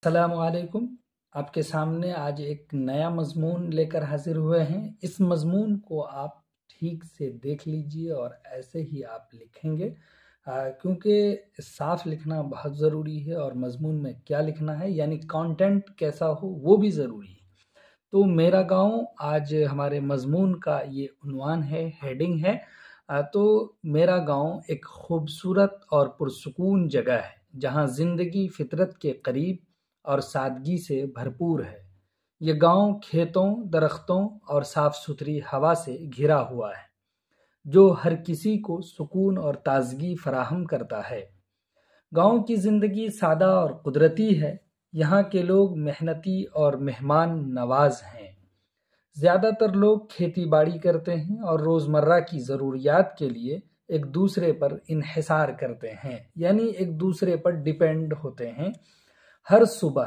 السلام علیکم۔ آپ کے سامنے آج ایک نیا مضمون لے کر حاضر ہوئے ہیں۔ اس مضمون کو آپ ٹھیک سے دیکھ لیجئے اور ایسے ہی آپ لکھیں گے، کیونکہ صاف لکھنا بہت ضروری ہے اور مضمون میں کیا لکھنا ہے یعنی کانٹینٹ کیسا ہو وہ بھی ضروری ہے۔ تو میرا گاؤں آج ہمارے مضمون کا یہ عنوان ہے، ہیڈنگ ہے۔ تو میرا گاؤں ایک خوبصورت اور پرسکون جگہ ہے جہاں زندگی فطرت کے قریب اور سادگی سے بھرپور ہے۔ یہ گاؤں کھیتوں، درختوں اور صاف ستھری ہوا سے گھرا ہوا ہے جو ہر کسی کو سکون اور تازگی فراہم کرتا ہے۔ گاؤں کی زندگی سادہ اور قدرتی ہے۔ یہاں کے لوگ محنتی اور مہمان نواز ہیں۔ زیادہ تر لوگ کھیتی باڑی کرتے ہیں اور روزمرہ کی ضروریات کے لیے ایک دوسرے پر انحصار کرتے ہیں، یعنی ایک دوسرے پر ڈیپینڈ ہوتے ہیں۔ ہر صبح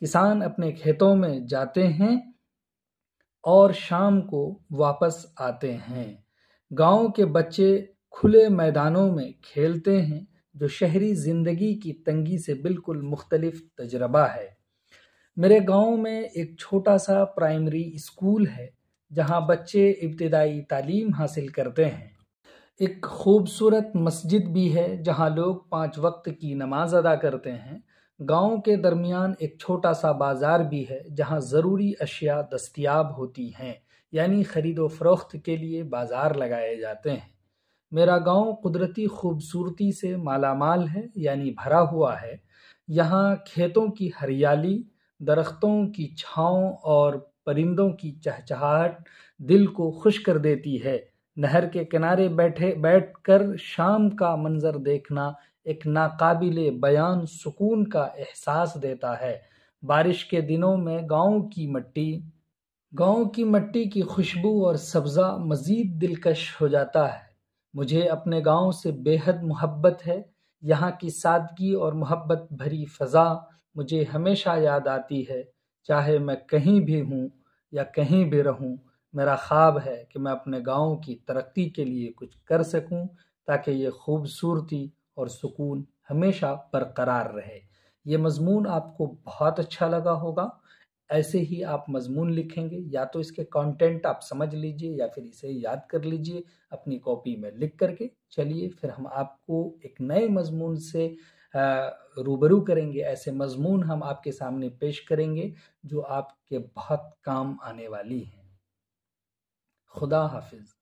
کسان اپنے کھیتوں میں جاتے ہیں اور شام کو واپس آتے ہیں۔ گاؤں کے بچے کھلے میدانوں میں کھیلتے ہیں جو شہری زندگی کی تنگی سے بالکل مختلف تجربہ ہے۔ میرے گاؤں میں ایک چھوٹا سا پرائمری اسکول ہے جہاں بچے ابتدائی تعلیم حاصل کرتے ہیں۔ ایک خوبصورت مسجد بھی ہے جہاں لوگ 5 وقت کی نماز ادا کرتے ہیں۔ گاؤں کے درمیان ایک چھوٹا سا بازار بھی ہے جہاں ضروری اشیاء دستیاب ہوتی ہیں، یعنی خرید و فروخت کے لیے بازار لگائے جاتے ہیں۔ میرا گاؤں قدرتی خوبصورتی سے مالا مال ہے، یعنی بھرا ہوا ہے۔ یہاں کھیتوں کی ہریالی، درختوں کی چھاؤں اور پرندوں کی چہچہاہٹ دل کو خوش کر دیتی ہے۔ نہر کے کنارے بیٹھ کر شام کا منظر دیکھنا ایک ناقابل بیان سکون کا احساس دیتا ہے۔ بارش کے دنوں میں گاؤں کی مٹی کی خوشبو اور سبزہ مزید دلکش ہو جاتا ہے۔ مجھے اپنے گاؤں سے بے حد محبت ہے۔ یہاں کی سادگی اور محبت بھری فضا مجھے ہمیشہ یاد آتی ہے۔ چاہے میں کہیں بھی ہوں یا کہیں بھی رہوں، میرا خواب ہے کہ میں اپنے گاؤں کی ترقی کے لیے کچھ کر سکوں تاکہ یہ خوبصورتی اور سکون ہمیشہ برقرار رہے۔ یہ مضمون آپ کو بہت اچھا لگا ہوگا۔ ایسے ہی آپ مضمون لکھیں گے، یا تو اس کے کانٹینٹ آپ سمجھ لیجئے یا پھر اسے یاد کر لیجئے اپنی کاپی میں لکھ کر کے۔ چلیے پھر ہم آپ کو ایک نئے مضمون سے روبرو کریں گے۔ ایسے مضمون ہم آپ کے سامنے پیش کریں گے جو آپ کے بہت کام آنے والی ہیں۔ خدا حافظ۔